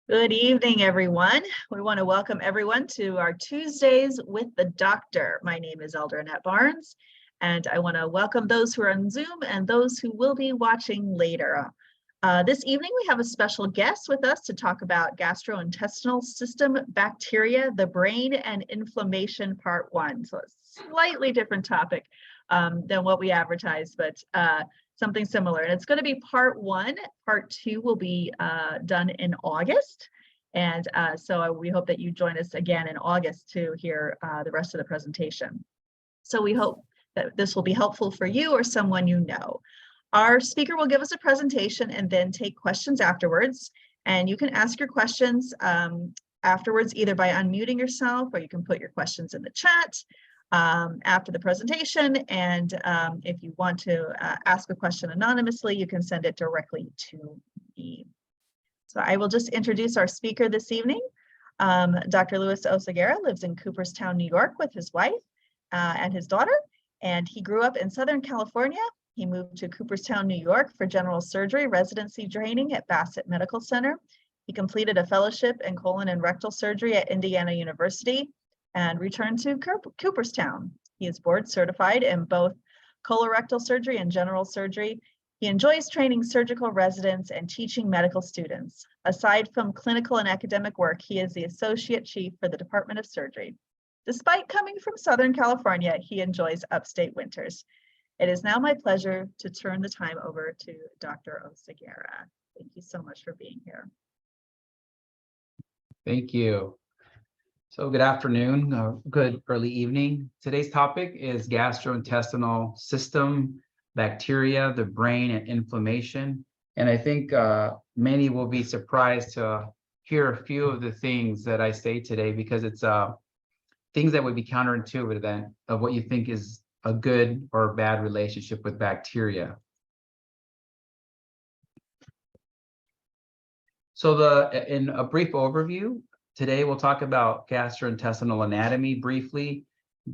Good evening, everyone. We want to welcome everyone to our Tuesdays with the Doctor. My name is Elder Annette Barnes, and I want to welcome those who are on Zoom and those who will be watching later. This evening, we have a special guest with us to talk about gastrointestinal system bacteria, the brain, and inflammation, part 1. So a slightly different topic than what we advertised, but something similar. And it's going to be part 1. Part 2 will be done in August. And so we hope that you join us again in August to hear the rest of the presentation. So we hope that this will be helpful for you or someone you know. Our speaker will give us a presentation and then take questions afterwards. And you can ask your questions afterwards, either by unmuting yourself, or you can put your questions in the chat after the presentation. And if you want to ask a question anonymously, you can send it directly to me. So I will just introduce our speaker this evening. Dr. Louis Oceguera lives in Cooperstown, New York with his wife and his daughter. And he grew up in Southern California. He moved to Cooperstown, New York for general surgery residency training at Bassett Medical Center. He completed a fellowship in colon and rectal surgery at Indiana University and returned to Cooperstown. He is board certified in both colorectal surgery and general surgery. He enjoys training surgical residents and teaching medical students. Aside from clinical and academic work, he is the associate chief for the Department of Surgery. Despite coming from Southern California, he enjoys upstate winters. It is now my pleasure to turn the time over to Dr. Oceguera. Thank you so much for being here. Thank you. So good afternoon, good early evening. Today's topic is gastrointestinal system, bacteria, the brain, and inflammation. And I think many will be surprised to hear a few of the things that I say today, because it's things that would be counterintuitive then of what you think is a good or bad relationship with bacteria. So in a brief overview, today we'll talk about gastrointestinal anatomy briefly,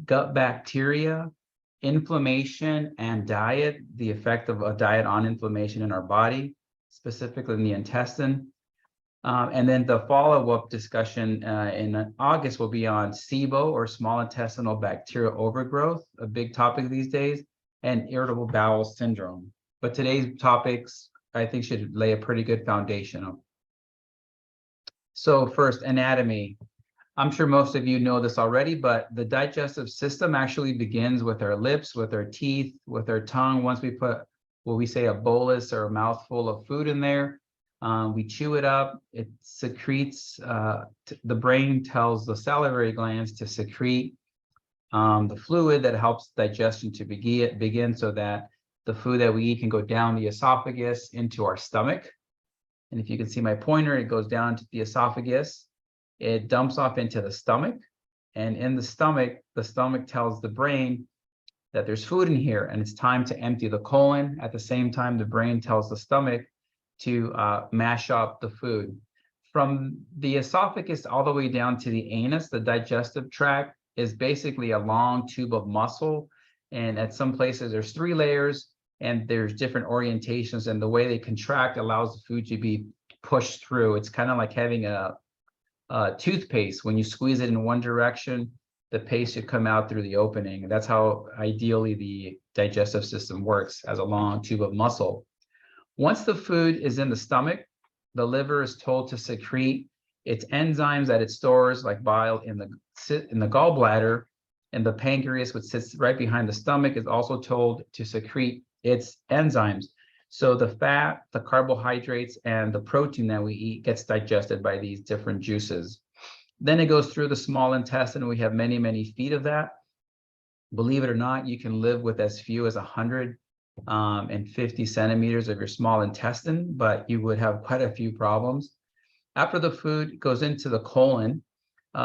gut bacteria, inflammation and diet, the effect of a diet on inflammation in our body, specifically in the intestine. And then the follow-up discussion in August will be on SIBO, or small intestinal bacterial overgrowth, a big topic these days, and irritable bowel syndrome. But today's topics, I think, should lay a pretty good foundation. So first, anatomy. I'm sure most of you know this already, but the digestive system actually begins with our lips, with our teeth, with our tongue. Once we put what we say a bolus or a mouthful of food in there, we chew it up, it secretes, the brain tells the salivary glands to secrete the fluid that helps digestion to begin so that the food that we eat can go down the esophagus into our stomach. And if you can see my pointer, it goes down to the esophagus, it dumps off into the stomach, and in the stomach tells the brain that there's food in here and it's time to empty the colon. At the same time, the brain tells the stomach to mash up the food. From the esophagus all the way down to the anus, the digestive tract is basically a long tube of muscle. And at some places there's 3 layers and there's different orientations, and the way they contract allows the food to be pushed through. It's kind of like having a toothpaste. When you squeeze it in one direction, the paste should come out through the opening. That's how ideally the digestive system works, as a long tube of muscle. Once the food is in the stomach, the liver is told to secrete its enzymes that it stores, like bile, in the gallbladder, and the pancreas, which sits right behind the stomach, is also told to secrete its enzymes. So the fat, the carbohydrates, and the protein that we eat gets digested by these different juices. Then it goes through the small intestine. We have many, many feet of that. Believe it or not, you can live with as few as 150 centimeters of your small intestine, but you would have quite a few problems. After the food goes into the colon,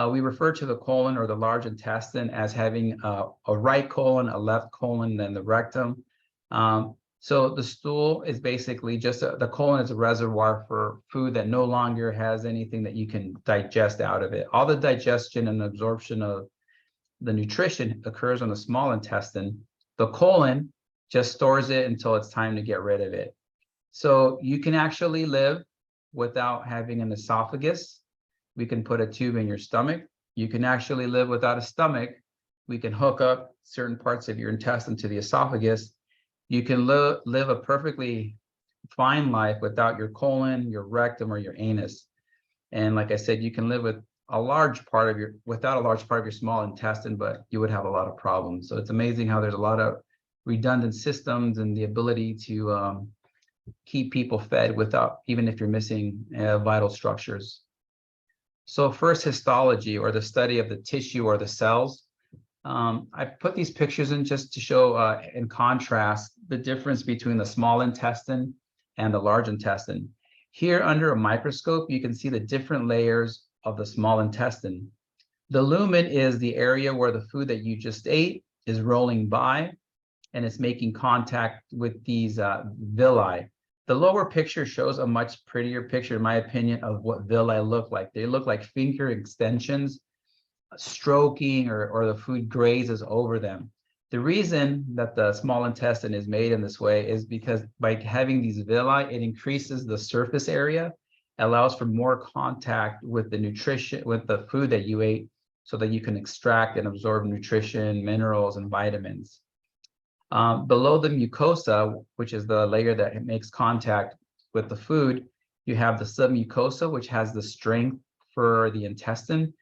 we refer to the colon, or the large intestine, as having a right colon, a left colon, then the rectum. So the stool is basically just the colon is a reservoir for food that no longer has anything that you can digest out of it. All the digestion and absorption of the nutrition occurs on the small intestine. The colon just stores it until it's time to get rid of it. So you can actually live without having an esophagus. We can put a tube in your stomach. You can actually live without a stomach. We can hook up certain parts of your intestine to the esophagus. You can live a perfectly fine life without your colon, your rectum, or your anus. And like I said, you can live with without a large part of your small intestine, but you would have a lot of problems. So it's amazing how there's a lot of redundant systems and the ability to keep people fed without, even if you're missing vital structures. So first, histology, or the study of the tissue or the cells. I put these pictures in just to show in contrast the difference between the small intestine and the large intestine. Here under a microscope, you can see the different layers of the small intestine. The lumen is the area where the food that you just ate is rolling by, and it's making contact with these villi. The lower picture shows a much prettier picture, in my opinion, of what villi look like. They look like finger extensions, stroking, or the food grazes over them. The reason that the small intestine is made in this way is because by having these villi, it increases the surface area, allows for more contact with the nutrition, with the food that you ate, so that you can extract and absorb nutrition, minerals, and vitamins. Below the mucosa, which is the layer that makes contact with the food, you have the submucosa, which has the strength for the intestine.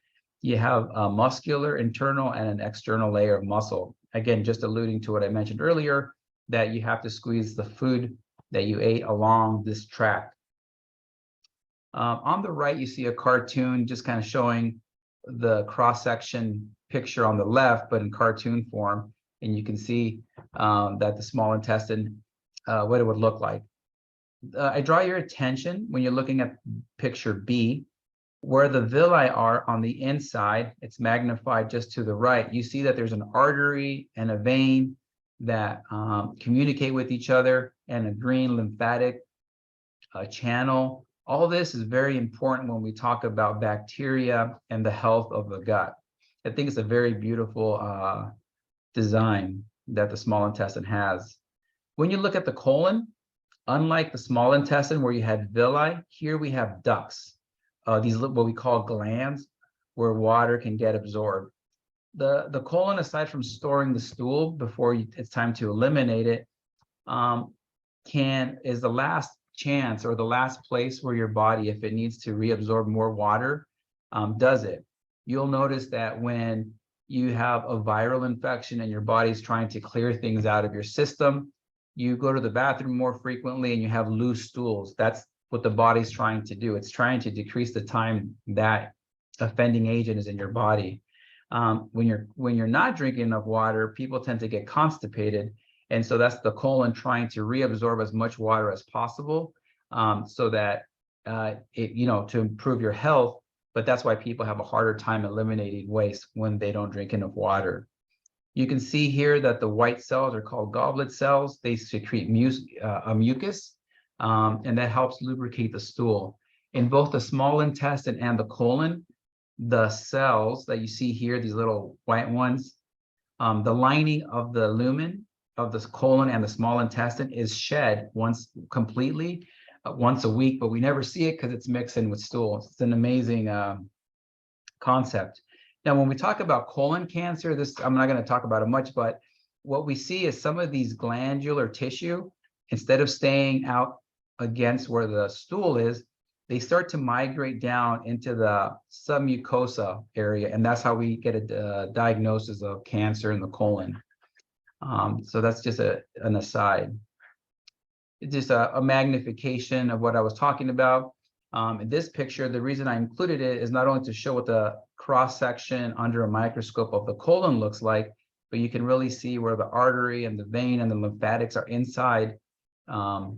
You have a muscular, internal, and an external layer of muscle. Again, just alluding to what I mentioned earlier, that you have to squeeze the food that you ate along this tract. On the right, you see a cartoon just kind of showing the cross-section picture on the left, but in cartoon form. And you can see that the small intestine, what it would look like. I draw your attention when you're looking at picture B, where the villi are on the inside. It's magnified just to the right. You see that there's an artery and a vein that communicate with each other, and a green lymphatic channel. All this is very important when we talk about bacteria and the health of the gut. I think it's a very beautiful design that the small intestine has. When you look at the colon, unlike the small intestine where you had villi, here we have ducts. These what we call glands, where water can get absorbed. The colon, aside from storing the stool before it's time to eliminate it, is the last chance, or the last place where your body, if it needs to reabsorb more water, does it. You'll notice that when you have a viral infection and your body's trying to clear things out of your system, you go to the bathroom more frequently and you have loose stools. That's what the body's trying to do. It's trying to decrease the time that offending agent is in your body. When you're not drinking enough water, people tend to get constipated. And so that's the colon trying to reabsorb as much water as possible, so that to improve your health. But that's why people have a harder time eliminating waste when they don't drink enough water. You can see here that the white cells are called goblet cells. They secrete mucus, and that helps lubricate the stool. In both the small intestine and the colon, the cells that you see here, these little white ones, the lining of the lumen of the colon and the small intestine is shed completely once a week, but we never see it because it's mixed in with stool. It's an amazing concept. Now, when we talk about colon cancer, I'm not going to talk about it much, but what we see is some of these glandular tissue, instead of staying out against where the stool is, they start to migrate down into the submucosa area, and that's how we get a diagnosis of cancer in the colon. So that's just an aside. It's just a magnification of what I was talking about. In this picture, the reason I included it is not only to show what the cross-section under a microscope of the colon looks like, but you can really see where the artery and the vein and the lymphatics are inside the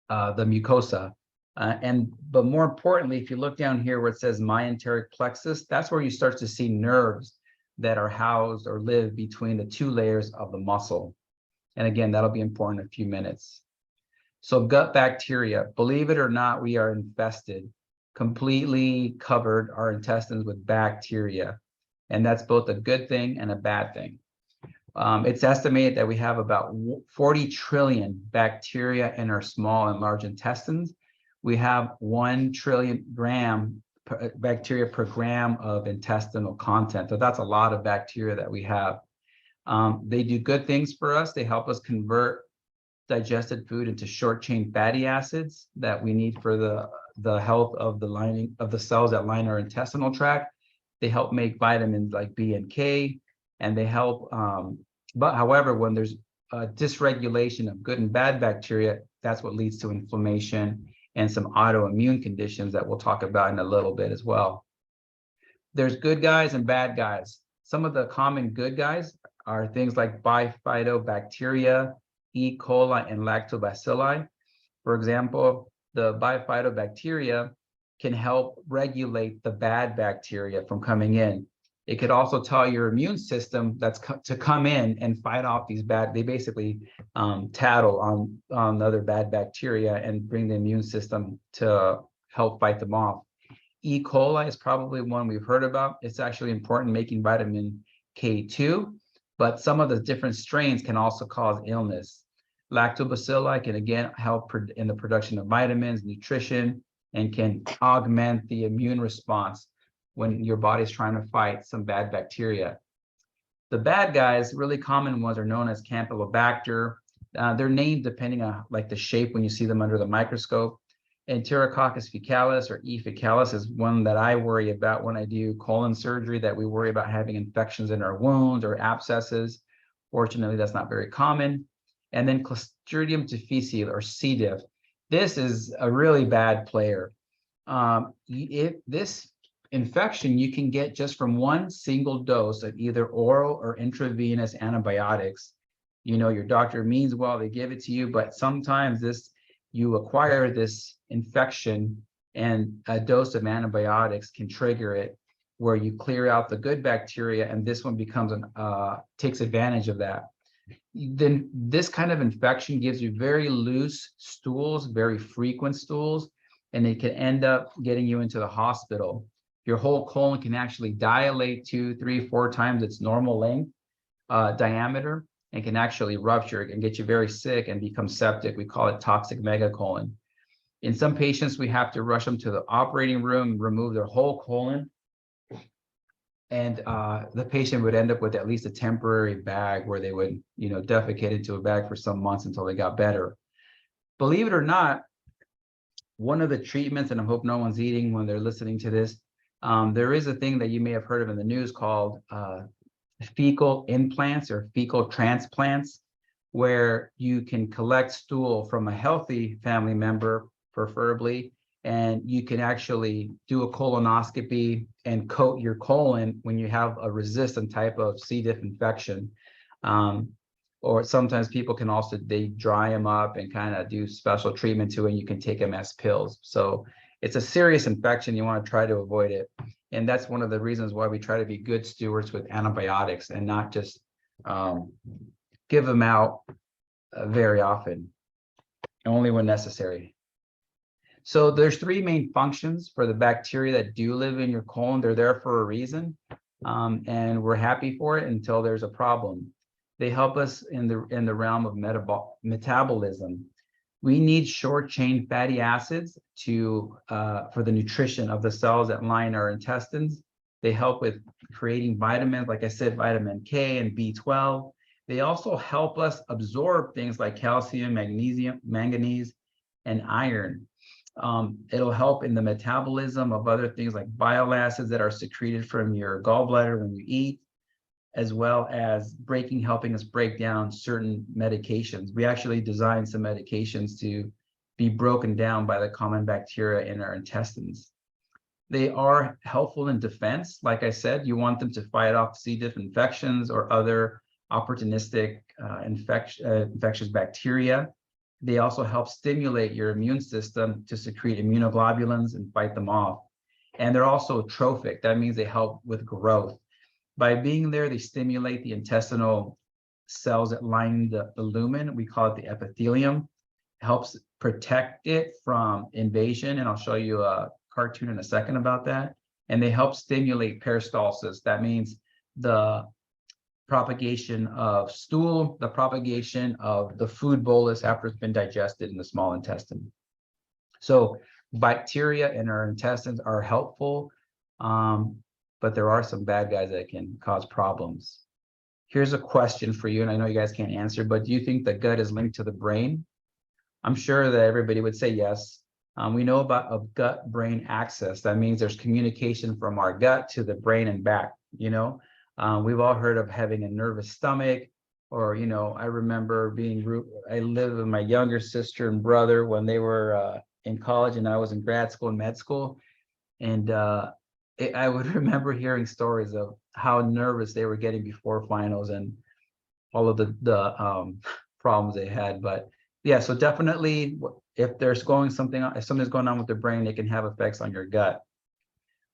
mucosa. But more importantly, if you look down here where it says myenteric plexus, that's where you start to see nerves that are housed or live between the two layers of the muscle. And again, that'll be important in a few minutes. So gut bacteria, believe it or not, we are infested, completely covered our intestines with bacteria. And that's both a good thing and a bad thing. It's estimated that we have about 40 trillion bacteria in our small and large intestines, we have 1 trillion bacteria per gram of intestinal content. So that's a lot of bacteria that we have. They do good things for us. They help us convert digested food into short chain fatty acids that we need for the health of the lining of the cells that line our intestinal tract. They help make vitamins like B and K, and they help. But however, when there's a dysregulation of good and bad bacteria, that's what leads to inflammation and some autoimmune conditions that we'll talk about in a little bit as well. There's good guys and bad guys. Some of the common good guys are things like bifidobacteria, E. coli, and lactobacilli. For example, the bifidobacteria can help regulate the bad bacteria from coming in. It could also tell your immune system to come in and fight off these bad, they basically tattle on other bad bacteria and bring the immune system to help fight them off. E. coli is probably one we've heard about. It's actually important making vitamin K2, but some of the different strains can also cause illness. Lactobacilli can again help in the production of vitamins, nutrition, and can augment the immune response when your body's trying to fight some bad bacteria. The bad guys, really common ones, are known as Campylobacter. They're named depending on like the shape when you see them under the microscope. Enterococcus faecalis or E. faecalis is one that I worry about when I do colon surgery, that we worry about having infections in our wounds or abscesses. Fortunately, that's not very common. And then Clostridium difficile or C. diff. This is a really bad player. This infection you can get just from one single dose of either oral or intravenous antibiotics. You know, your doctor means well, they give it to you, but sometimes you acquire this infection and a dose of antibiotics can trigger it, where you clear out the good bacteria, and this one becomes takes advantage of that. Then this kind of infection gives you very loose stools, very frequent stools, and it can end up getting you into the hospital. Your whole colon can actually dilate 2, 3, 4 times its normal length, diameter, and can actually rupture and get you very sick and become septic. We call it toxic megacolon. In some patients, we have to rush them to the operating room, remove their whole colon, and the patient would end up with at least a temporary bag where they would, defecate into a bag for some months until they got better. Believe it or not, one of the treatments, and I hope no one's eating when they're listening to this, there is a thing that you may have heard of in the news called fecal implants or fecal transplants, where you can collect stool from a healthy family member, preferably, and you can actually do a colonoscopy and coat your colon when you have a resistant type of C. diff infection. Or sometimes people can also, they dry them up and kind of do special treatment to it, and you can take them as pills. So it's a serious infection. You want to try to avoid it. And that's one of the reasons why we try to be good stewards with antibiotics and not just give them out very often, only when necessary. So there's 3 main functions for the bacteria that do live in your colon. They're there for a reason, and we're happy for it until there's a problem. They help us in the realm of metabolism. We need short chain fatty acids for the nutrition of the cells that line our intestines. They help with creating vitamins, like I said, vitamin K and B12. They also help us absorb things like calcium, magnesium, manganese, and iron. It'll help in the metabolism of other things like bile acids that are secreted from your gallbladder when you eat, as well as helping us break down certain medications. We actually designed some medications to be broken down by the common bacteria in our intestines. They are helpful in defense. Like I said, you want them to fight off C. diff infections or other opportunistic infectious bacteria. They also help stimulate your immune system to secrete immunoglobulins and fight them off. And they're also trophic. That means they help with growth. By being there, they stimulate the intestinal cells that line the lumen. We call it the epithelium. It helps protect it from invasion, and I'll show you a cartoon in a second about that. And they help stimulate peristalsis. That means the propagation of stool, the propagation of the food bolus after it's been digested in the small intestine. So bacteria in our intestines are helpful, but there are some bad guys that can cause problems. Here's a question for you, and I know you guys can't answer, but do you think the gut is linked to the brain? I'm sure that everybody would say yes. We know about a gut-brain axis. That means there's communication from our gut to the brain and back, you know? We've all heard of having a nervous stomach, or, you know, I remember I lived with my younger sister and brother when they were in college and I was in grad school and med school. And I would remember hearing stories of how nervous they were getting before finals and all of the problems they had. But yeah, so definitely if something's going on with the brain, it can have effects on your gut.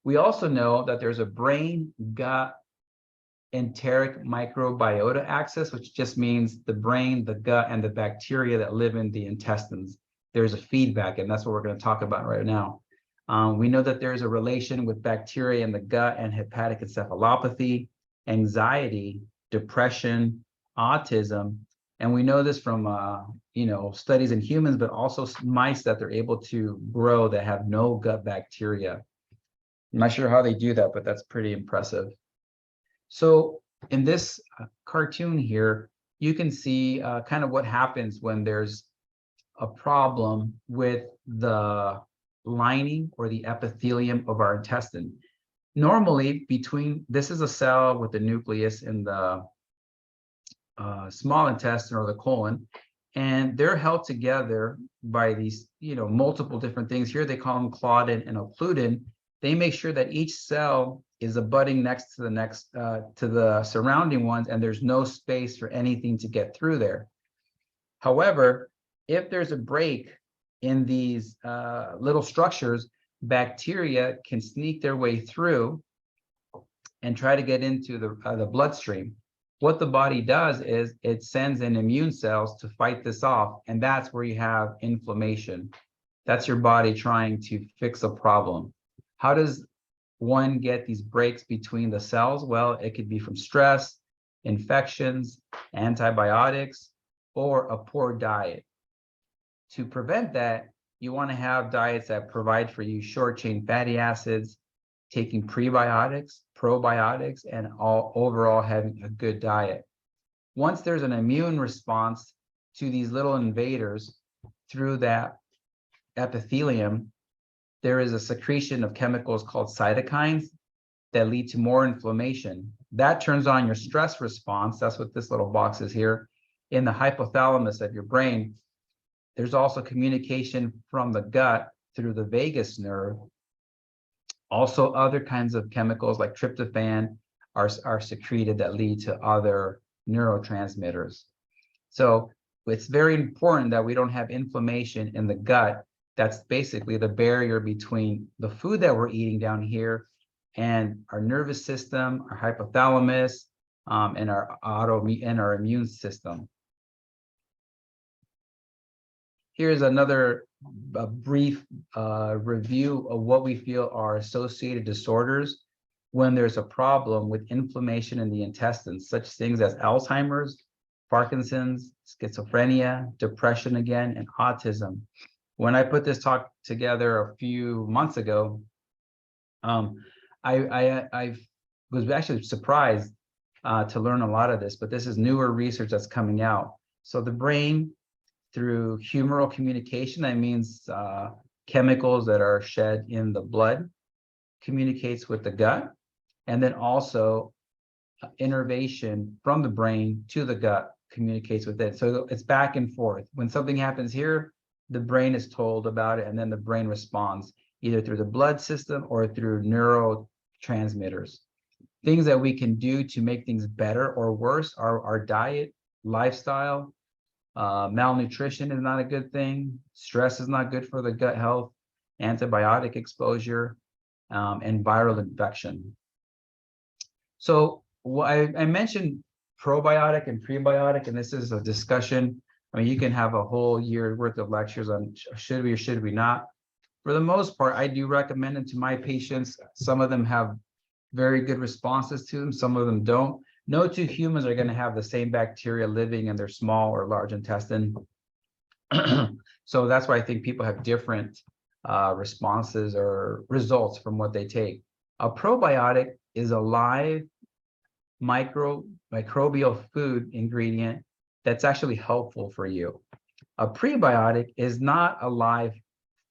We also know that there's a brain gut enteric microbiota axis, which just means the brain, the gut, and the bacteria that live in the intestines. There's a feedback, and that's what we're going to talk about right now. We know that there's a relation with bacteria in the gut and hepatic encephalopathy, anxiety, depression, autism. And we know this from studies in humans, but also mice that they're able to grow that have no gut bacteria. I'm not sure how they do that, but that's pretty impressive. So in this cartoon here, you can see kind of what happens when there's a problem with the lining or the epithelium of our intestine. Normally, this is a cell with the nucleus in the small intestine or the colon, and they're held together by these, multiple different things. Here they call them claudin and occludin. They make sure that each cell is abutting next to the surrounding ones, and there's no space for anything to get through there. However, if there's a break in these little structures, bacteria can sneak their way through and try to get into the bloodstream. What the body does is it sends in immune cells to fight this off, and that's where you have inflammation. That's your body trying to fix a problem. How does one get these breaks between the cells? Well, it could be from stress, infections, antibiotics, or a poor diet. To prevent that, you want to have diets that provide for you short-chain fatty acids, taking prebiotics, probiotics, and overall having a good diet. Once there's an immune response to these little invaders through that epithelium, there is a secretion of chemicals called cytokines that lead to more inflammation. That turns on your stress response. That's what this little box is here. In the hypothalamus of your brain, there's also communication from the gut through the vagus nerve. Also, other kinds of chemicals like tryptophan are secreted that lead to other neurotransmitters. So it's very important that we don't have inflammation in the gut. That's basically the barrier between the food that we're eating down here and our nervous system, our hypothalamus, and our immune system. Here's another brief review of what we feel are associated disorders when there's a problem with inflammation in the intestines, such things as Alzheimer's, Parkinson's, schizophrenia, depression again, and autism. When I put this talk together a few months ago, I was actually surprised to learn a lot of this, but this is newer research that's coming out. So the brain, through humoral communication, that means chemicals that are shed in the blood, communicates with the gut, and then also innervation from the brain to the gut communicates with it. So it's back and forth. When something happens here, the brain is told about it, and then the brain responds either through the blood system or through neurotransmitters. Things that we can do to make things better or worse are our diet, lifestyle. Malnutrition is not a good thing. Stress is not good for the gut health. Antibiotic exposure, and viral infection. So I mentioned probiotic and prebiotic, and this is a discussion. I mean, you can have a whole year worth of lectures on should we or should we not. For the most part, I do recommend it to my patients. Some of them have very good responses to them. Some of them don't. No two humans are going to have the same bacteria living in their small or large intestine. So that's why I think people have different responses or results from what they take. A probiotic is a live microbial food ingredient that's actually helpful for you. A prebiotic is not a live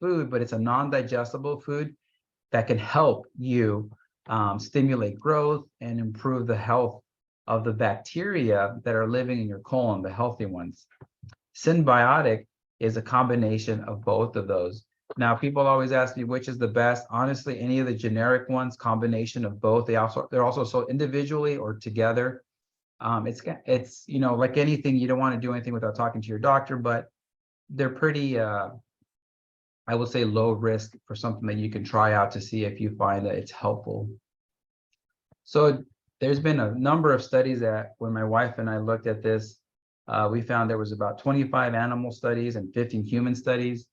food, but it's a non-digestible food that can help you stimulate growth and improve the health of the bacteria that are living in your colon, the healthy ones. Symbiotic is a combination of both of those. Now, people always ask me which is the best. Honestly, any of the generic ones, combination of both. They're also sold individually or together. It's like anything, you don't want to do anything without talking to your doctor, but they're pretty I would say low risk for something that you can try out to see if you find that it's helpful. So there's been a number of studies that when my wife and I looked at this, we found there was about 25 animal studies and 15 human studies,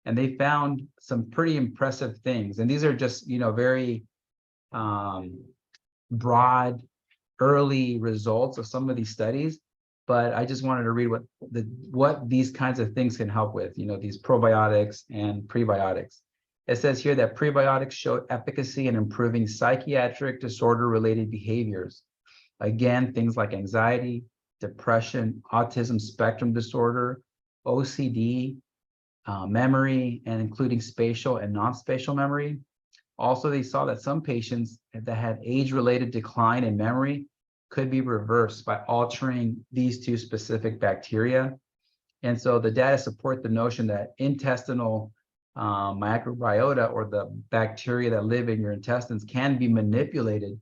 and they found some pretty impressive things. And these are just, very broad, early results of some of these studies. But I just wanted to read what these kinds of things can help with, these probiotics and prebiotics. It says here that prebiotics showed efficacy in improving psychiatric disorder-related behaviors. Again, things like anxiety, depression, autism spectrum disorder, OCD, memory, and including spatial and non-spatial memory. Also, they saw that some patients that had age-related decline in memory could be reversed by altering these two specific bacteria. And so the data support the notion that intestinal microbiota, or the bacteria that live in your intestines, can be manipulated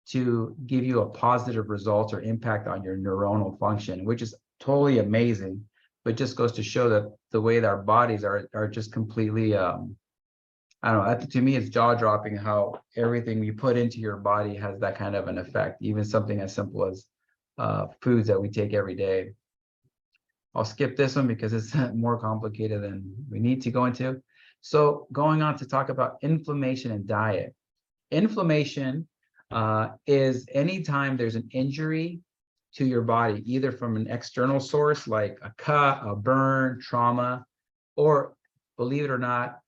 to give you a positive result or impact on your neuronal function, which is totally amazing, but just goes to show that the way that our bodies are just completely, I don't know, to me, it's jaw-dropping how everything you put into your body has that kind of an effect, even something as simple as foods that we take every day. I'll skip this one because it's more complicated than we need to go into. So going on to talk about inflammation and diet. Inflammation is anytime there's an injury to your body, either from an external source like a cut, a burn, trauma, or, believe it or not,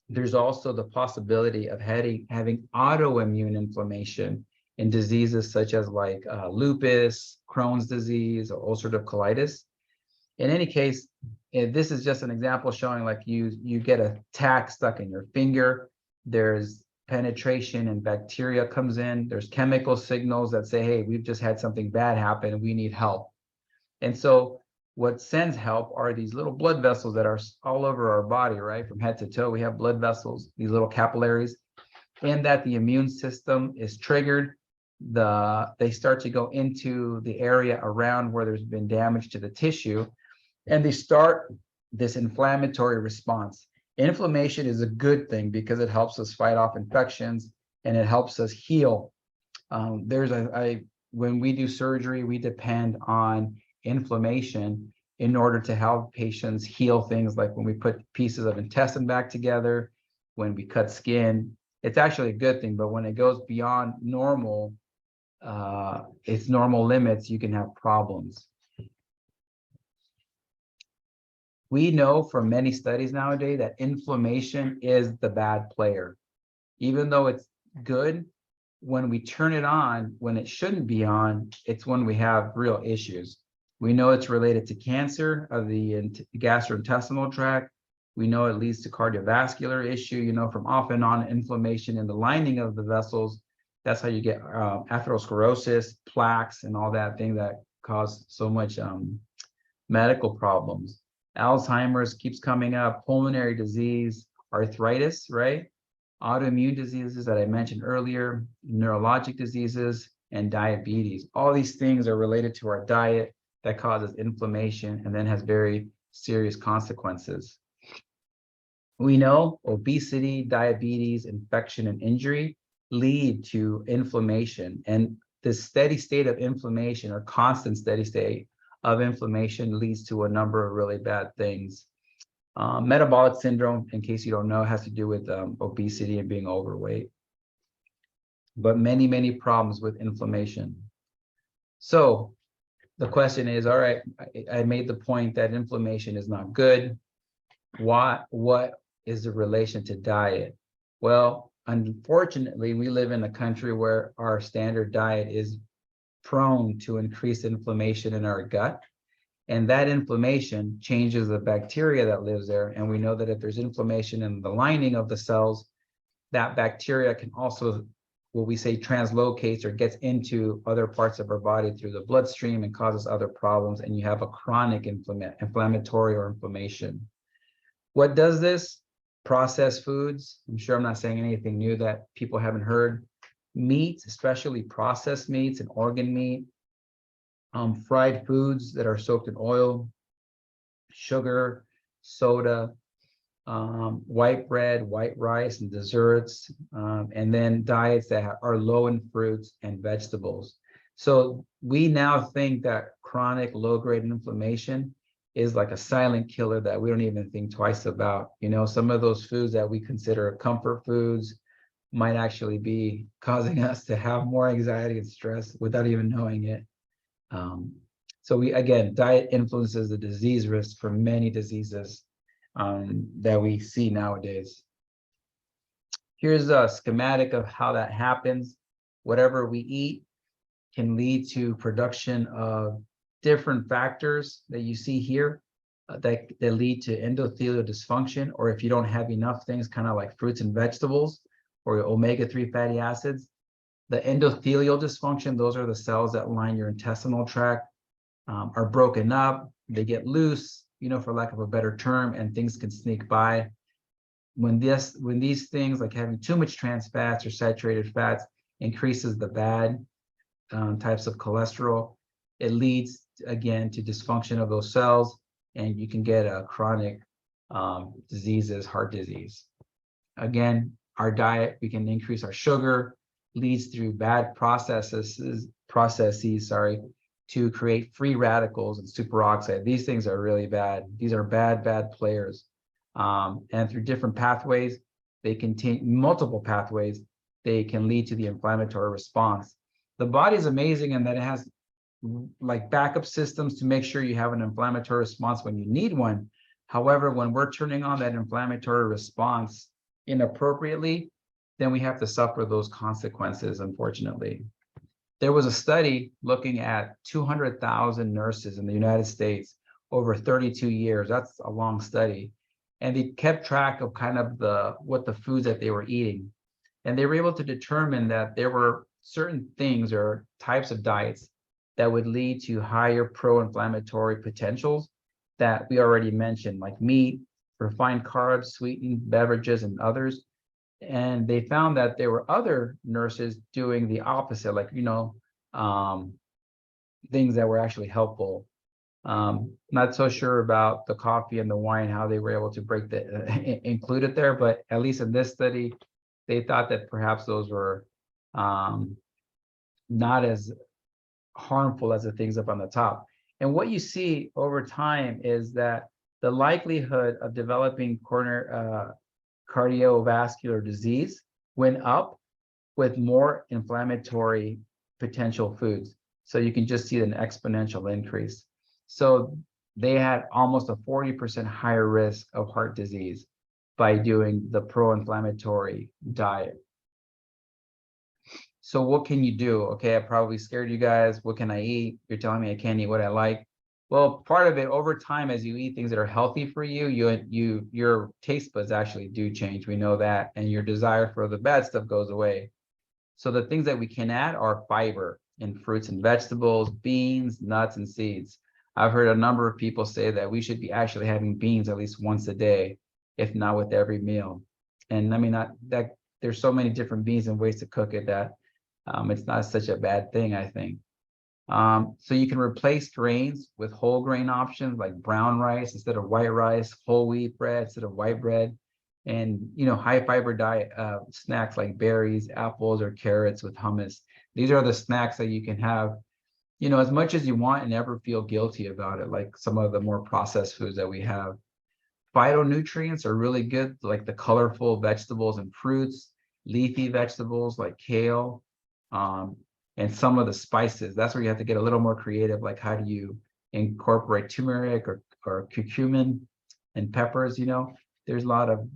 there's also the possibility of having autoimmune inflammation in diseases such as like lupus, Crohn's disease, or ulcerative colitis. In any case, this is just an example showing like you get a tack stuck in your finger. There's penetration and bacteria comes in. There's chemical signals that say, hey, we've just had something bad happen and we need help. And so what sends help are these little blood vessels that are all over our body, right? From head to toe, we have blood vessels, these little capillaries, and that the immune system is triggered. They start to go into the area around where there's been damage to the tissue, and they start this inflammatory response. Inflammation is a good thing because it helps us fight off infections and it helps us heal. When we do surgery, we depend on inflammation in order to help patients heal things, like when we put pieces of intestine back together, when we cut skin. It's actually a good thing, but when it goes beyond normal, its normal limits, you can have problems. We know from many studies nowadays that inflammation is the bad player. Even though it's good, when we turn it on, when it shouldn't be on, it's when we have real issues. We know it's related to cancer of the gastrointestinal tract. We know it leads to cardiovascular issue, from off and on inflammation in the lining of the vessels. That's how you get atherosclerosis, plaques, and all that thing that cause so much medical problems. Alzheimer's keeps coming up, pulmonary disease, arthritis, right? Autoimmune diseases that I mentioned earlier, neurologic diseases, and diabetes. All these things are related to our diet that causes inflammation and then has very serious consequences. We know obesity, diabetes, infection, and injury lead to inflammation, and this steady state of inflammation, or constant steady state of inflammation, leads to a number of really bad things. Metabolic syndrome, in case you don't know, has to do with obesity and being overweight, but many, many problems with inflammation. So the question is, all right, I made the point that inflammation is not good. What is the relation to diet? Well, unfortunately, we live in a country where our standard diet is prone to increased inflammation in our gut. And that inflammation changes the bacteria that lives there. And we know that if there's inflammation in the lining of the cells, that bacteria can also, what we say, translocates or gets into other parts of our body through the bloodstream and causes other problems. And you have a chronic inflammatory or inflammation. What does this? Processed foods. I'm sure I'm not saying anything new that people haven't heard. Meats, especially processed meats and organ meat. Fried foods that are soaked in oil, sugar, soda, white bread, white rice, and desserts, and then diets that are low in fruits and vegetables. So we now think that chronic low-grade inflammation is like a silent killer that we don't even think twice about. You know, some of those foods that we consider comfort foods might actually be causing us to have more anxiety and stress without even knowing it. So again, diet influences the disease risk for many diseases that we see nowadays. Here's a schematic of how that happens. Whatever we eat can lead to production of different factors that you see here that lead to endothelial dysfunction, or if you don't have enough things, kind of like fruits and vegetables or omega-3 fatty acids. The endothelial dysfunction, those are the cells that line your intestinal tract, are broken up, they get loose, you know, for lack of a better term, and things can sneak by. When these things, like having too much trans fats or saturated fats, increases the bad types of cholesterol, it leads again to dysfunction of those cells, and you can get a chronic diseases, heart disease. Again, our diet, we can increase our sugar, leads through bad processes, to create free radicals and superoxide. These things are really bad. These are bad players. And through different pathways, they contain multiple pathways, they can lead to the inflammatory response. The body is amazing in that it has like backup systems to make sure you have an inflammatory response when you need one. However, when we're turning on that inflammatory response inappropriately, then we have to suffer those consequences, unfortunately. There was a study looking at 200,000 nurses in the United States over 32 years. That's a long study. And they kept track of kind of what the foods that they were eating. And they were able to determine that there were certain things or types of diets that would lead to higher pro-inflammatory potentials that we already mentioned, like meat, refined carbs, sweetened beverages, and others. And they found that there were other nurses doing the opposite, like, you know, things that were actually helpful. Not so sure about the coffee and the wine, how they were able to include it there, but at least in this study, they thought that perhaps those were not as harmful as the things up on the top. And what you see over time is that the likelihood of developing cardiovascular disease went up with more inflammatory potential foods. So you can just see an exponential increase. So they had almost a 40% higher risk of heart disease by doing the pro-inflammatory diet. So what can you do? Okay, I probably scared you guys. What can I eat? You're telling me I can't eat what I like. Well, part of it over time, as you eat things that are healthy for you, your taste buds actually do change. We know that, and your desire for the bad stuff goes away. So the things that we can add are fiber in fruits and vegetables, beans, nuts, and seeds. I've heard a number of people say that we should be actually having beans at least once a day, if not with every meal. And I mean, that there's so many different beans and ways to cook it that it's not such a bad thing, I think. So you can replace grains with whole grain options like brown rice instead of white rice, whole wheat bread instead of white bread, and high fiber diet snacks like berries, apples, or carrots with hummus. These are the snacks that you can have, as much as you want and never feel guilty about it, like some of the more processed foods that we have. Phytonutrients are really good, like the colorful vegetables and fruits, leafy vegetables like kale, and some of the spices. That's where you have to get a little more creative, like how do you incorporate turmeric or curcumin and peppers. There's a lot of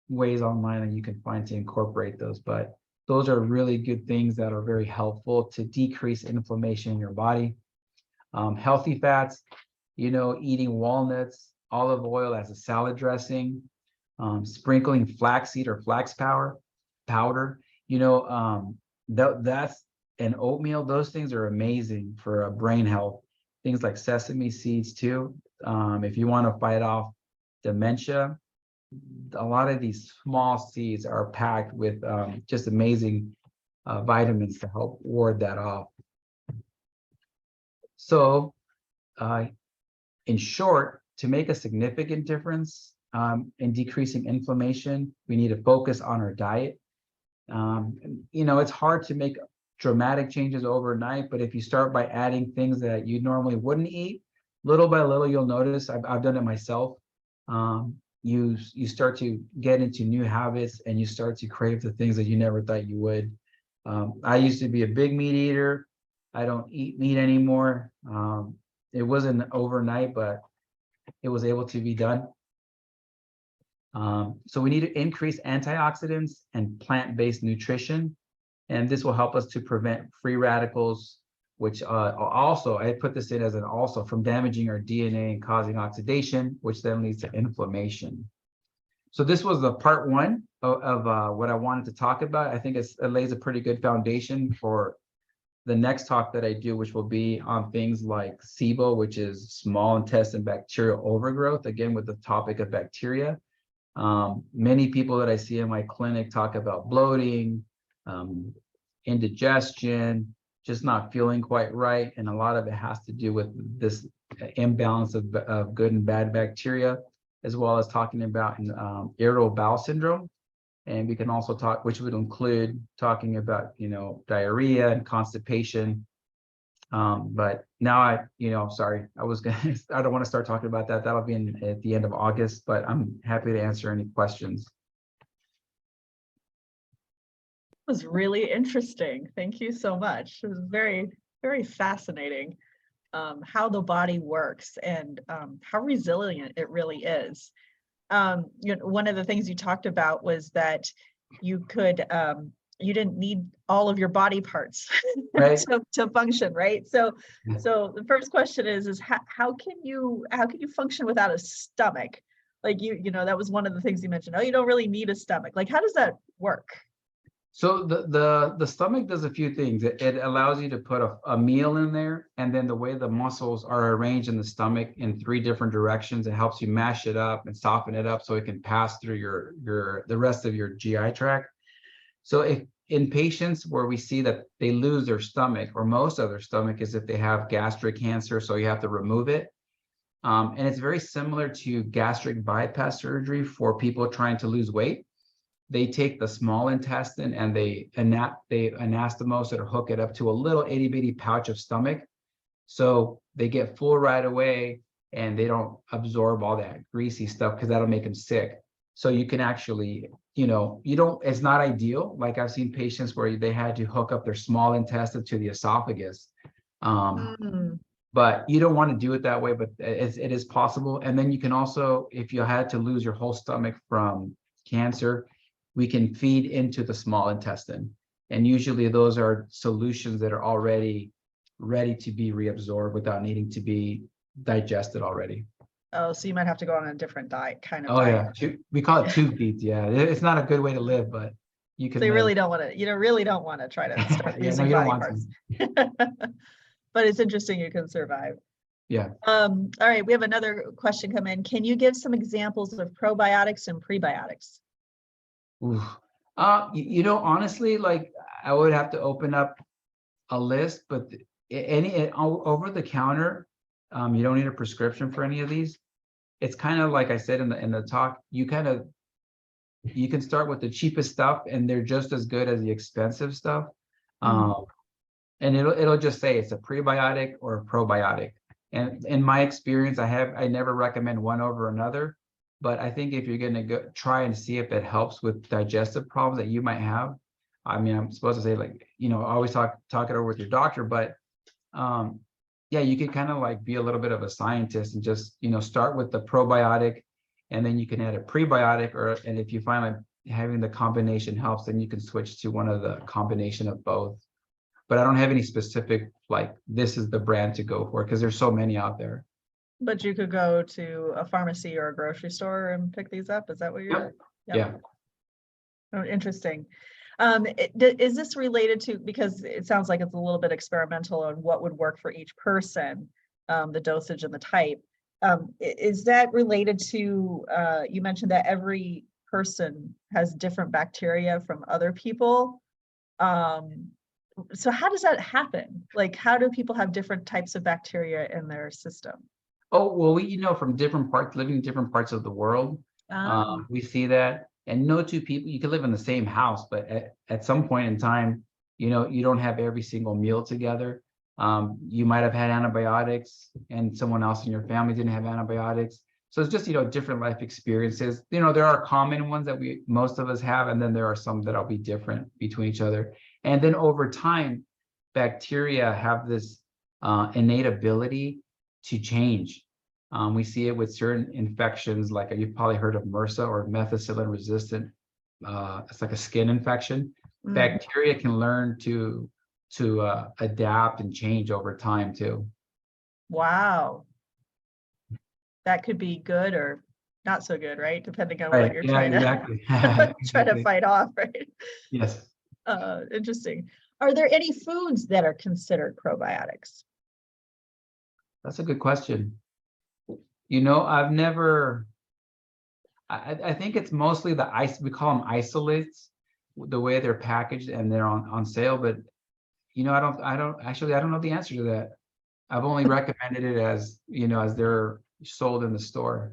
ways online that you can find to incorporate those, but those are really good things that are very helpful to decrease inflammation in your body. Healthy fats, eating walnuts, olive oil as a salad dressing, sprinkling flaxseed or flax powder, that's and oatmeal. Those things are amazing for brain health. Things like sesame seeds too. If you want to fight off dementia, a lot of these small seeds are packed with just amazing vitamins to help ward that off. So, in short, to make a significant difference in decreasing inflammation, we need to focus on our diet. It's hard to make dramatic changes overnight, but if you start by adding things that you normally wouldn't eat, little by little, you'll notice. I've done it myself. You start to get into new habits, and you start to crave the things that you never thought you would. I used to be a big meat eater. I don't eat meat anymore. It wasn't overnight, but it was able to be done. So we need to increase antioxidants and plant-based nutrition, and this will help us to prevent free radicals, which also, I put this in as an also, from damaging our DNA and causing oxidation, which then leads to inflammation. So this was the part one of what I wanted to talk about. I think it lays a pretty good foundation for the next talk that I do, which will be on things like SIBO, which is small intestine bacterial overgrowth, again, with the topic of bacteria. Many people that I see in my clinic talk about bloating, indigestion, just not feeling quite right. And a lot of it has to do with this imbalance of good and bad bacteria, as well as talking about irritable bowel syndrome. And we can also talk, which would include talking about, diarrhea and constipation. But now sorry, I don't want to start talking about that. That'll be at the end of August, but I'm happy to answer any questions. It was really interesting. Thank you so much. It was very, very fascinating how the body works and how resilient it really is. One of the things you talked about was that you didn't need all of your body parts right. to function, right? So the first question is how can you function without a stomach? Like that was one of the things you mentioned. Oh, you don't really need a stomach. Like, how does that work? So the stomach does a few things. It allows you to put a meal in there, and then the way the muscles are arranged in the stomach in 3 different directions, it helps you mash it up and soften it up so it can pass through the rest of your GI tract. So if in patients where we see that they lose their stomach, or most of their stomach, is if they have gastric cancer, so you have to remove it. And it's very similar to gastric bypass surgery for people trying to lose weight. They take the small intestine and they anastomose it or hook it up to a little itty bitty pouch of stomach. So they get full right away and they don't absorb all that greasy stuff because that'll make them sick. So you can actually, it's not ideal. Like I've seen patients where they had to hook up their small intestine to the esophagus. But you don't want to do it that way, but it is possible. And then you can also, if you had to lose your whole stomach from cancer, we can feed into the small intestine. And usually those are solutions that are already ready to be reabsorbed without needing to be digested already. Oh, so you might have to go on a different diet kind of. Oh diet. Yeah, we call it tube feeds. Yeah, it's not a good way to live, but you can. So you really don't want to. Really don't want to try to start using body parts. But it's interesting you can survive. Yeah. All right, we have another question come in. Can you give some examples of probiotics and prebiotics? Ooh. Honestly, like I would have to open up a list, but any over the counter, you don't need a prescription for any of these. It's kind of like I said in the talk, you can start with the cheapest stuff and they're just as good as the expensive stuff. And it'll just say it's a prebiotic or a probiotic. And in my experience, I never recommend one over another. But I think if you're going to try and see if it helps with digestive problems that you might have, I mean, I'm supposed to say always talk it over with your doctor, but yeah, you can kind of like be a little bit of a scientist and just, start with the probiotic and then you can add a prebiotic, and if you find like having the combination helps, then you can switch to one of the combination of both. But I don't have any specific, like, this is the brand to go for, because there's so many out there. But you could go to a pharmacy or a grocery store and pick these up. Is that what you're? Yep. Yeah. Oh, interesting. Is this related to, because it sounds like it's a little bit experimental on what would work for each person, the dosage and the type. Is that related to, you mentioned that every person has different bacteria from other people. So how does that happen? Like, how do people have different types of bacteria in their system? Oh, well, we, from different parts, living in different parts of the world, we see that. And no two people, you can live in the same house, but at some point in time, you don't have every single meal together. You might have had antibiotics and someone else in your family didn't have antibiotics. So it's just, different life experiences. There are common ones that most of us have, and then there are some that'll be different between each other. And then over time, bacteria have this innate ability to change. We see it with certain infections, like you've probably heard of MRSA or methicillin resistant. It's like a skin infection. Bacteria can learn to adapt and change over time too. Wow. That could be good or not so good, right? Depending on Right. what you're Yeah, trying to fight off, right? Yes. Interesting. Are there any foods that are considered probiotics? That's a good question. I've never, I think it's mostly we call them isolates, the way they're packaged and they're on sale, but I don't know the answer to that. I've only recommended it as they're sold in the store.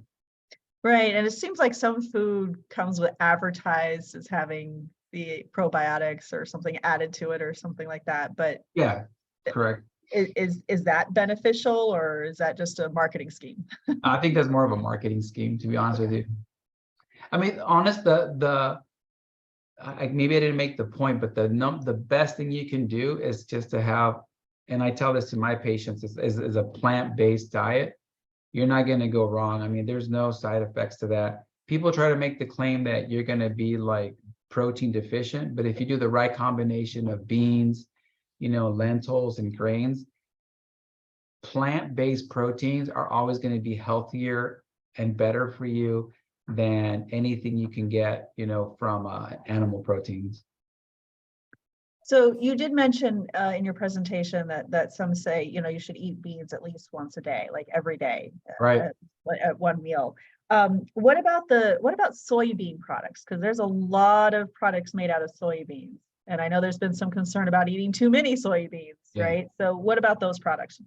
Right. And it seems like some food comes with advertised as having the probiotics or something added to it or something like that. But yeah, correct. Is that beneficial, or is that just a marketing scheme? I think that's more of a marketing scheme, to be honest with you. I mean, maybe I didn't make the point, but the best thing you can do is just to have, and I tell this to my patients, is a plant-based diet. You're not going to go wrong. I mean, there's no side effects to that. People try to make the claim that you're going to be like protein deficient, but if you do the right combination of beans, lentils and grains, plant-based proteins are always going to be healthier and better for you than anything you can get, from animal proteins. So you did mention in your presentation that some say, you should eat beans at least once a day, like every day, right, at one meal. What about soybean products? Because there's a lot of products made out of soybeans. And I know there's been some concern about eating too many soybeans, right? So what about those products?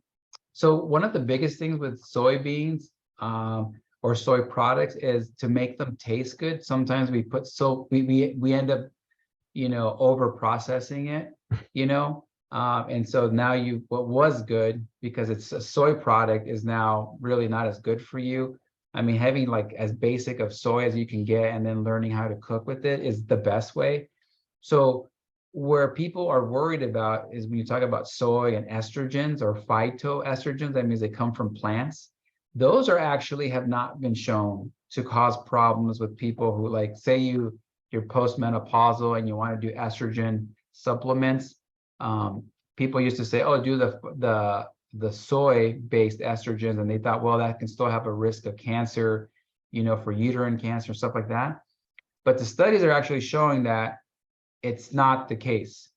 So one of the biggest things with soybeans or soy products is to make them taste good. Sometimes we we end up, over processing it, and so now what was good because it's a soy product is now really not as good for you. I mean, having like as basic of soy as you can get and then learning how to cook with it is the best way. So where people are worried about is when you talk about soy and estrogens or phytoestrogens, that means they come from plants. Those are actually have not been shown to cause problems with people who, like, say you're postmenopausal and you want to do estrogen supplements. People used to say, oh, do the soy-based estrogens, and they thought, well, that can still have a risk of cancer, for uterine cancer, stuff like that. But the studies are actually showing that it's not the case.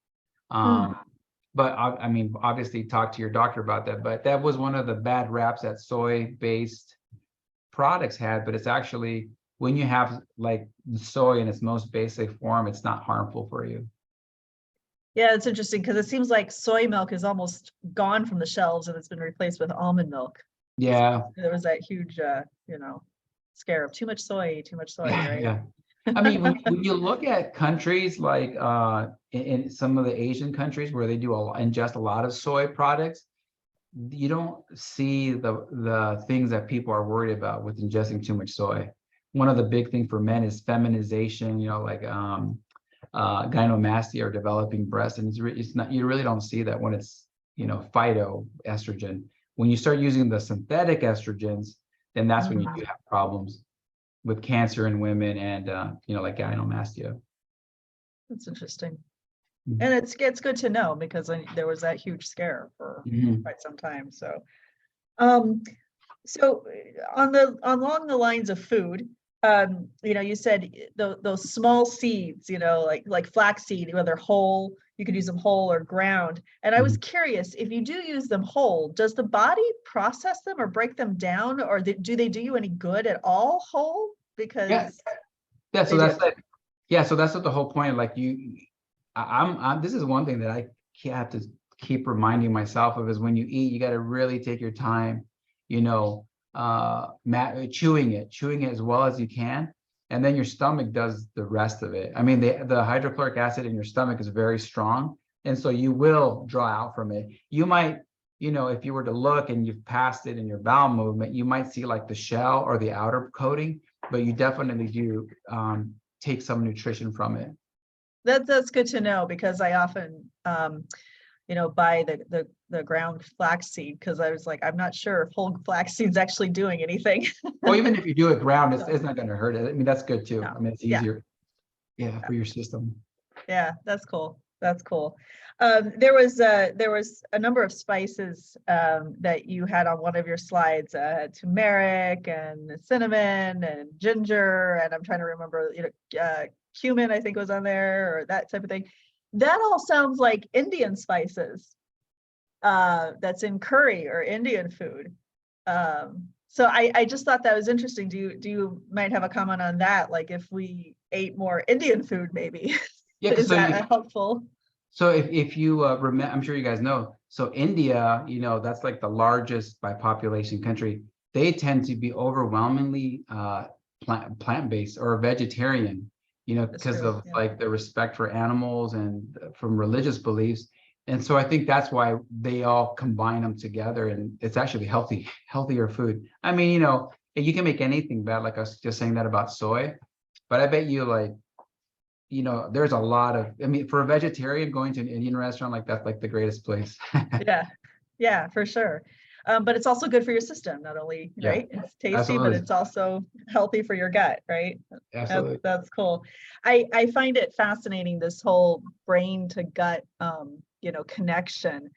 But I mean, obviously talk to your doctor about that, but that was one of the bad raps that soy-based products had, but it's actually, when you have like soy in its most basic form, it's not harmful for you. Yeah, it's interesting because it seems like soy milk is almost gone from the shelves and it's been replaced with almond milk. Yeah. So there was that huge, scare of too much soy, right? Yeah. I mean, when you look at countries like in some of the Asian countries where they do ingest a lot of soy products, you don't see the things that people are worried about with ingesting too much soy. One of the big things for men is feminization, like gynecomastia or developing breasts, and it's not, you really don't see that when it's phytoestrogen. When you start using the synthetic estrogens, then that's when you do have problems. with cancer in women and like gynecomastia. That's interesting. Mhm. And it's good to know because there was that huge scare for Mhm. quite some time. So, so along the lines of food, you said those small seeds, like flaxseed, whether whole, you could use them whole or ground. And I was Mhm. curious, if you do use them whole, does the body process them or break them down, or do they do you any good at all whole? Yeah, Because yeah. they So do. that's like, yeah. So that's what the whole point. Like I'm. This is one thing that I have to keep reminding myself of is when you eat, you got to really take your time. You know, chewing it as well as you can, and then your stomach does the rest of it. I mean, the hydrochloric acid in your stomach is very strong, and so you will draw out from it. You might, if you were to look and you've passed it in your bowel movement, you might see like the shell or the outer coating, but you definitely do take some nutrition from it. That's good to know because I often buy the ground flaxseed because I was like, I'm not sure if whole flaxseed's actually doing anything. Well, even if you do it ground, So, it's not going to hurt it. I mean, that's good too. no. I mean, it's Yeah, easier, yeah, for your system. yeah, that's cool. That's cool. There was a number of spices that you had on one of your slides, turmeric and cinnamon and ginger, and I'm trying to remember, cumin, I think was on there, or that type of thing. That all sounds like Indian spices. That's in curry or Indian food. So I just thought that was interesting. Do you might have a comment on that? Like if we ate more Indian food, maybe Yeah, is that helpful? so if you remember, I'm sure you guys know. So India, that's like the largest by population country. They tend to be overwhelmingly plant-based or vegetarian, That's because true. of Yeah. like their respect for animals and from religious beliefs. And so I think that's why they all combine them together, and it's actually healthier food. I mean, you can make anything bad, like I was just saying that about soy, but I bet you like there's a lot of, I mean, for a vegetarian going to an Indian restaurant, like that's like the greatest place. Yeah, yeah, for sure. But it's also good for your system, not only, Yeah, right? It's tasty, but absolutely. it's also healthy for your gut, right? Absolutely. That's cool. I find it fascinating, this whole brain to gut connection.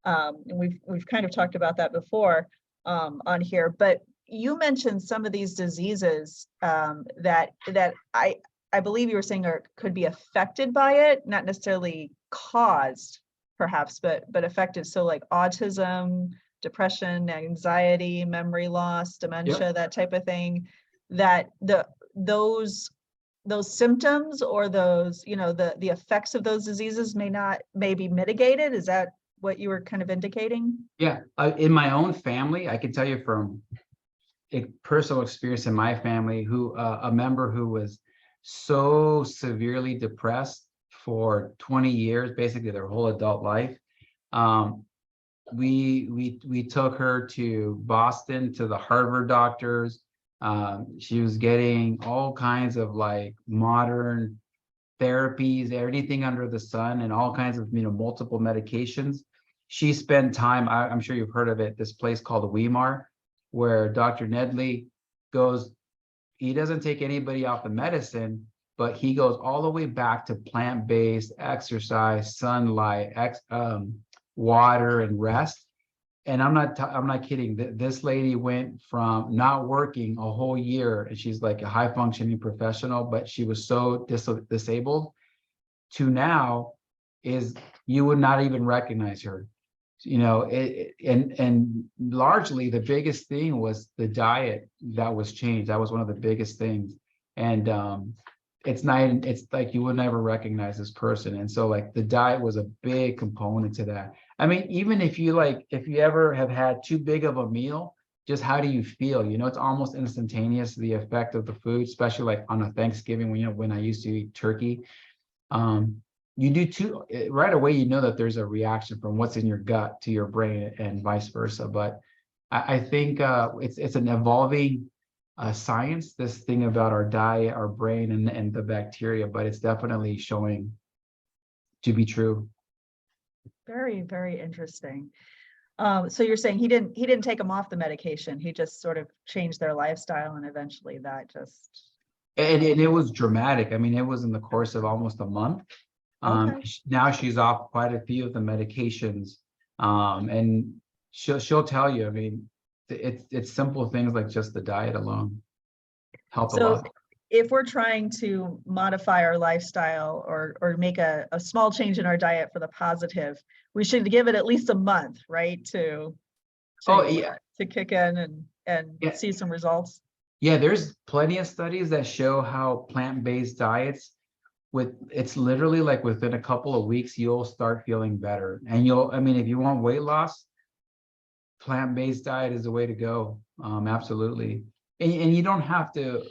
And we've kind of talked about that before on here, but you mentioned some of these diseases that I believe you were saying could be affected by it, not necessarily caused perhaps, but affected. So like autism, depression, anxiety, memory loss, Yep. dementia, that type of thing, that those symptoms or those, the effects of those diseases may be mitigated. Is that what you were kind of indicating? Yeah. In my own family, I can tell you from a personal experience in my family, who a member who was so severely depressed for 20 years, basically their whole adult life. Um, we took her to Boston to the Harvard doctors. She was getting all kinds of like modern therapies, everything under the sun, and all kinds of multiple medications. She spent time. I'm sure you've heard of it. This place called Weimar, where Dr. Nedley goes. He doesn't take anybody off the medicine, but he goes all the way back to plant-based exercise, sunlight, water, and rest. And I'm not kidding. This lady went from not working a whole year, and she's like a high functioning professional, but she was so disabled, to now is you would not even recognize her. And largely the biggest thing was the diet that was changed. That was one of the biggest things. And it's like you would never recognize this person. And so like the diet was a big component to that. I mean, even if you ever have had too big of a meal, just how do you feel? It's almost instantaneous, the effect of the food, especially like on a Thanksgiving when I used to eat turkey. You do too, right away, that there's a reaction from what's in your gut to your brain and vice versa. But I think it's an evolving science, this thing about our diet, our brain, and the bacteria, but it's definitely showing to be true. Very, very interesting. So you're saying he didn't take them off the medication. He just sort of changed their lifestyle, and eventually that just. And it was dramatic. I mean, it was in the course of almost a month. Okay. Now she's off quite a few of the medications. And she'll tell you, I mean, it's simple things like just the diet alone help a So lot. if we're trying to modify our lifestyle or make a small change in our diet for the positive, we should give it at least a month, right? Oh yeah. To kick in and Yeah. see some results. Yeah, there's plenty of studies that show how plant-based diets it's literally like within a couple of weeks, you'll start feeling better. And I mean, if you want weight loss, plant-based diet is the way to go. Absolutely. And you don't have to,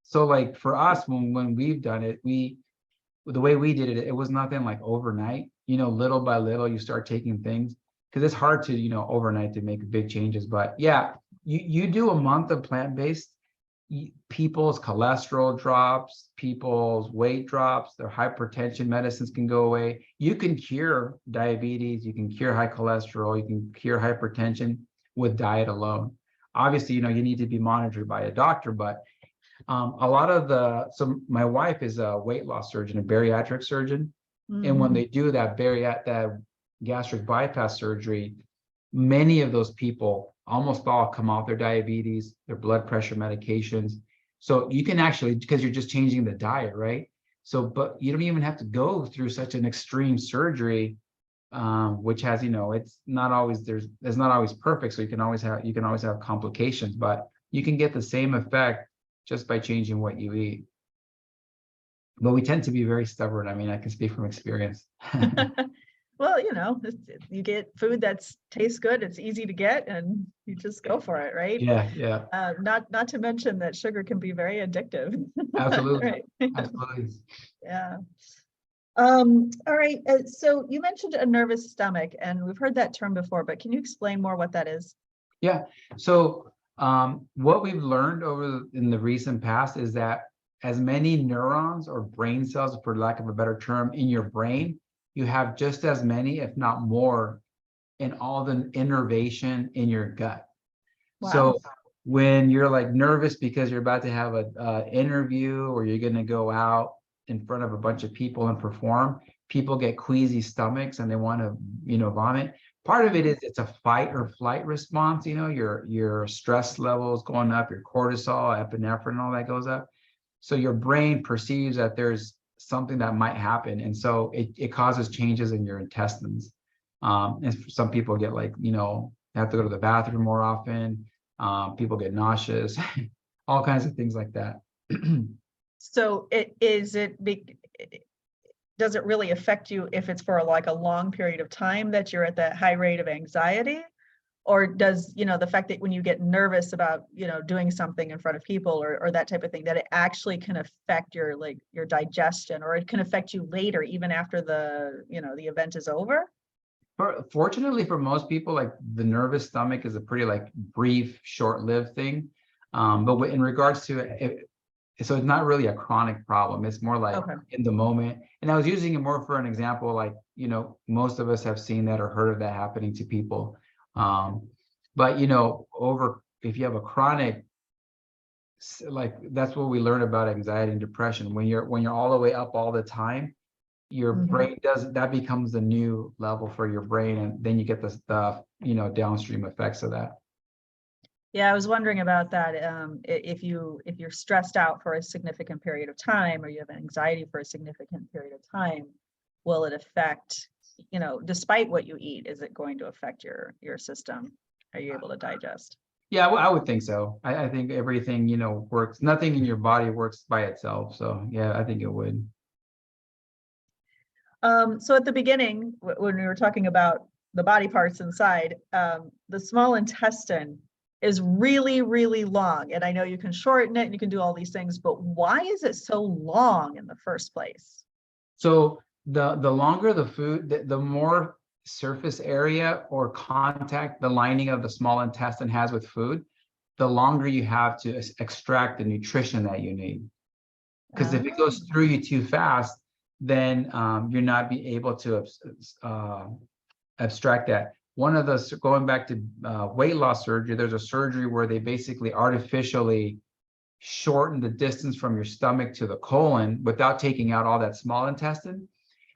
so like for us, when we've done it, the way we did it, it was nothing like overnight, little by little, you start taking things because it's hard to, overnight to make big changes. But yeah, you do a month of plant-based, people's cholesterol drops, people's weight drops, their hypertension medicines can go away. You can cure diabetes, you can cure high cholesterol, you can cure hypertension with diet alone. Obviously, you need to be monitored by a doctor, but a lot of so my wife is a weight loss surgeon, a bariatric surgeon. And when they do that gastric bypass surgery, many of those people, almost all, come off their diabetes, their blood pressure medications. So you can actually, because you're just changing the diet, right? So, but you don't even have to go through such an extreme surgery, which has, it's not always perfect. So you can always have complications, but you can get the same effect just by changing what you eat. But we tend to be very stubborn. I mean, I can speak from experience. Well, you get food that tastes good, it's easy to get, and you just go for it, right? Yeah. Not to mention that sugar can be very addictive. Absolutely. Right. Absolutely. Yeah. All right. So you mentioned a nervous stomach, and we've heard that term before, but can you explain more what that is? Yeah. So what we've learned in the recent past is that as many neurons or brain cells, for lack of a better term, in your brain, you have just as many, if not more, in all the innervation in your gut. Wow. So when you're like nervous because you're about to have an interview or you're going to go out in front of a bunch of people and perform, people get queasy stomachs and they want to, vomit. Part of it is it's a fight or flight response. Your stress levels going up, your cortisol, epinephrine, all that goes up. So your brain perceives that there's something that might happen. And so it causes changes in your intestines. And some people get like, have to go to the bathroom more often. People get nauseous, all kinds of things like that. So does it really affect you if it's for like a long period of time that you're at that high rate of anxiety? Or does, the fact that when you get nervous about, doing something in front of people or that type of thing, that it actually can affect your digestion, or it can affect you later, even after the event is over? Fortunately for most people, like the nervous stomach is a pretty like brief, short-lived thing. But in regards to it, so it's not really a chronic problem. It's more like in the moment. And I was using it more for an example, like, most of us have seen that or heard of that happening to people. But if you have a chronic, like that's what we learn about anxiety and depression. When you're all the way up all the time, your brain that becomes the new level for your brain, and then you get the downstream effects of that. Yeah, I was wondering about that. If you're stressed out for a significant period of time, or you have anxiety for a significant period of time, will it affect, despite what you eat, is it going to affect your system? Are you able to digest? Yeah, well, I would think so. I think everything, works. Nothing in your body works by itself. So yeah, I think it would. So at the beginning, when we were talking about the body parts inside, the small intestine is really, really long. And I know you can shorten it and you can do all these things, but why is it so long in the first place? So the longer the food, the more surface area or contact the lining of the small intestine has with food, the longer you have to extract the nutrition that you need. Because if it goes through you too fast, then you're not be able to abstract that. one of the, going back to weight loss surgery, there's a surgery where they basically artificially shorten the distance from your stomach to the colon without taking out all that small intestine.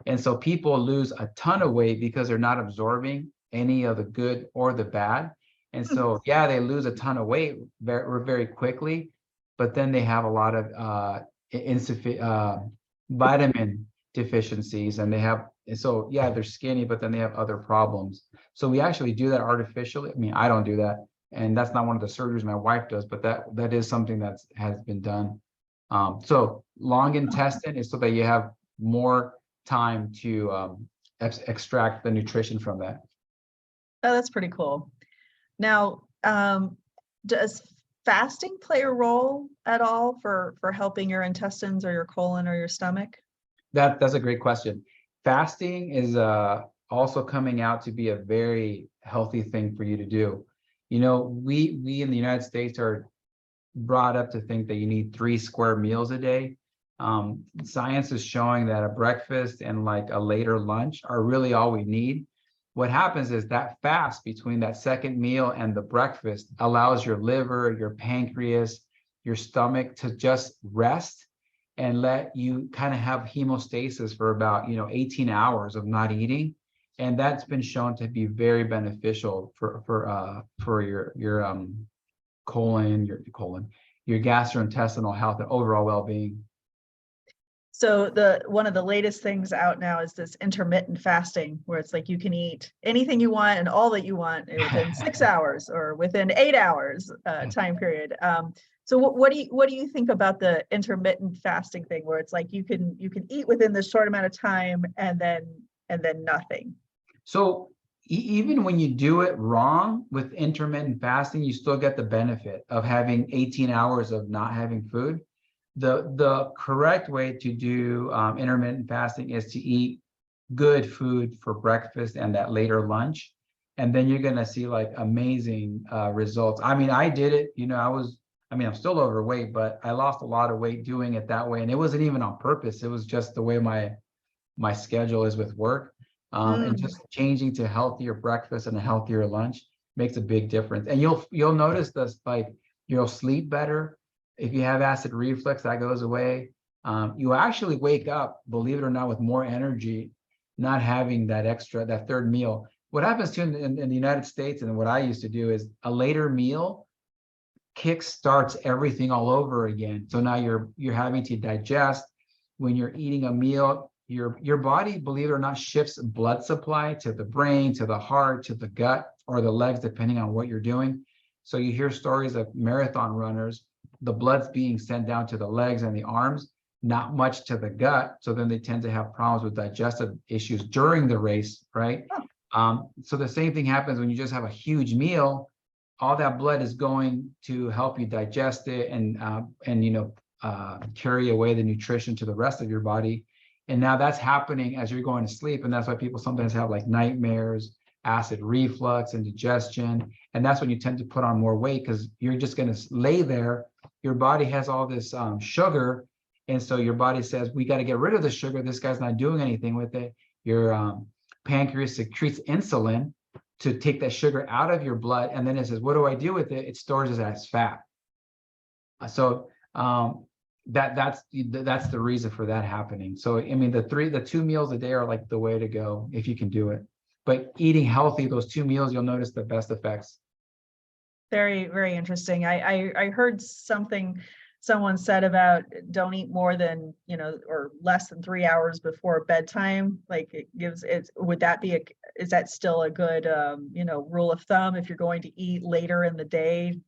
And so people lose a ton of weight because they're not absorbing any of the good or the bad. And so, yeah, they lose a ton of weight very, very quickly, but then they have a lot of insufficient vitamin deficiencies, and they have, so yeah, they're skinny, but then they have other problems. So we actually do that artificially. I mean, I don't do that, and that's not one of the surgeries my wife does, but that is something that has been done. So long intestine is so that you have more time to extract the nutrition from that. Oh, that's pretty cool. Now, does fasting play a role at all for helping your intestines or your colon or your stomach? That's a great question. Fasting is also coming out to be a very healthy thing for you to do. You know, we in the United States are brought up to think that you need 3 square meals a day. Science is showing that a breakfast and like a later lunch are really all we need. What happens is that fast between that second meal and the breakfast allows your liver, your pancreas, your stomach to just rest and let you kind of have hemostasis for about 18 hours of not eating. And that's been shown to be very beneficial for your colon, your gastrointestinal health and overall well-being. So one of the latest things out now is this intermittent fasting, where it's like you can eat anything you want and all that you want within 6 hours or within 8 hours time period. So what do you think about the intermittent fasting thing, where it's like you can eat within this short amount of time and then nothing? So even when you do it wrong with intermittent fasting, you still get the benefit of having 18 hours of not having food. The correct way to do intermittent fasting is to eat good food for breakfast and that later lunch. And then you're going to see like amazing results. I mean, I did it, I'm still overweight, but I lost a lot of weight doing it that way. And it wasn't even on purpose. It was just the way my schedule is with work. And just changing to healthier breakfast and a healthier lunch makes a big difference. And you'll notice this, like you'll sleep better. If you have acid reflux, that goes away. You actually wake up, believe it or not, with more energy, not having that third meal. What happens too in the United States, and what I used to do, is a later meal kick starts everything all over again. So now you're having to digest. When you're eating a meal, your body, believe it or not, shifts blood supply to the brain, to the heart, to the gut, or the legs, depending on what you're doing. So you hear stories of marathon runners, the blood's being sent down to the legs and the arms, not much to the gut. So then they tend to have problems with digestive issues during the race, right? So the same thing happens when you just have a huge meal. All that blood is going to help you digest it and carry away the nutrition to the rest of your body. And now that's happening as you're going to sleep. And that's why people sometimes have like nightmares, acid reflux, indigestion. And that's when you tend to put on more weight, because you're just going to lay there. Your body has all this sugar. And so your body says, we got to get rid of the sugar. This guy's not doing anything with it. Your pancreas secretes insulin to take that sugar out of your blood. And then it says, what do I do with it? It stores it as fat. So that's the reason for that happening. So, I mean, the 2 meals a day are like the way to go if you can do it. But eating healthy, those 2 meals, you'll notice the best effects. Very, very interesting. I heard someone said about don't eat more than, or less than 3 hours before bedtime. Like is that still a good, rule of thumb if you're going to eat later in the day?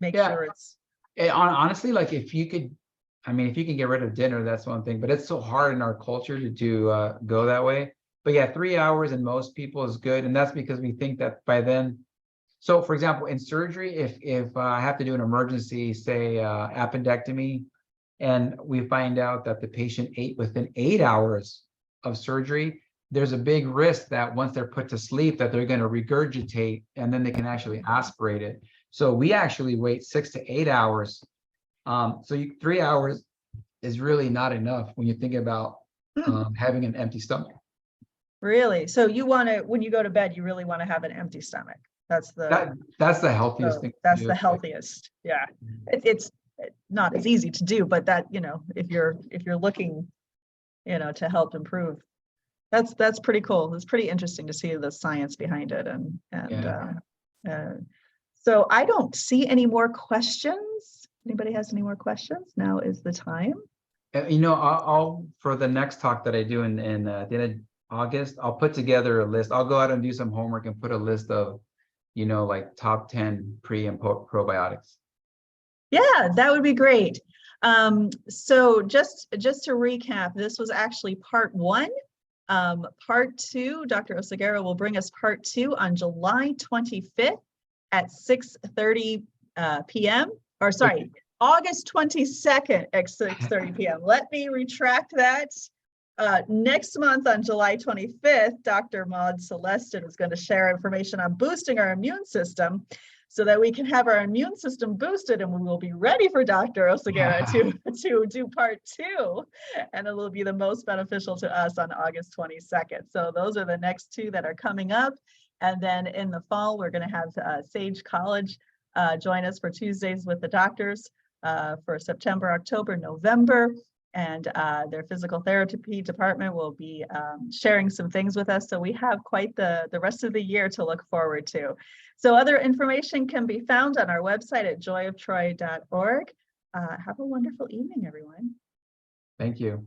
Make sure it's. Honestly, like if you can get rid of dinner, that's one thing, but it's so hard in our culture to do go that way. But yeah, 3 hours in most people is good. And that's because we think that by then. So for example, in surgery, if I have to do an emergency, say appendectomy, and we find out that the patient ate within 8 hours of surgery, there's a big risk that once they're put to sleep that they're going to regurgitate and then they can actually aspirate it. So we actually wait 6 to 8 hours. 3 hours is really not enough when you think about having an empty stomach. Really? So you want to, when you go to bed, you really want to have an empty stomach. That's That's the healthiest thing to that's do. the healthiest. Yeah. It's not as easy to do, but that, if you're looking, to help improve, that's pretty cool. It's pretty interesting to see the science behind it. So I don't see any more questions. Anybody has any more questions? Now is the time. I'll for the next talk that I do in the end of August, I'll put together a list. I'll go out and do some homework and put a list of, like top 10 pre and probiotics. Yeah, that would be great. So just to recap, this was actually part 1. Part 2, Dr. Oceguera will bring us part 2 on July 25th at 6:30 p.m. Or sorry, okay. August 22nd at 6:30 p.m. Let me retract that. Next month on July 25th, Dr. Maud Celestin is going to share information on boosting our immune system so that we can have our immune system boosted, and we will be ready for Dr. Oceguera to do part 2, and it will be the most beneficial to us on August 22nd. So those are the next 2 that are coming up. And then in the fall, we're going to have Sage College join us for Tuesdays with the Doctors for September, October, November. And their physical therapy department will be sharing some things with us. So we have quite the rest of the year to look forward to. So other information can be found on our website at joyoftroy.org. Have a wonderful evening, everyone. Thank you.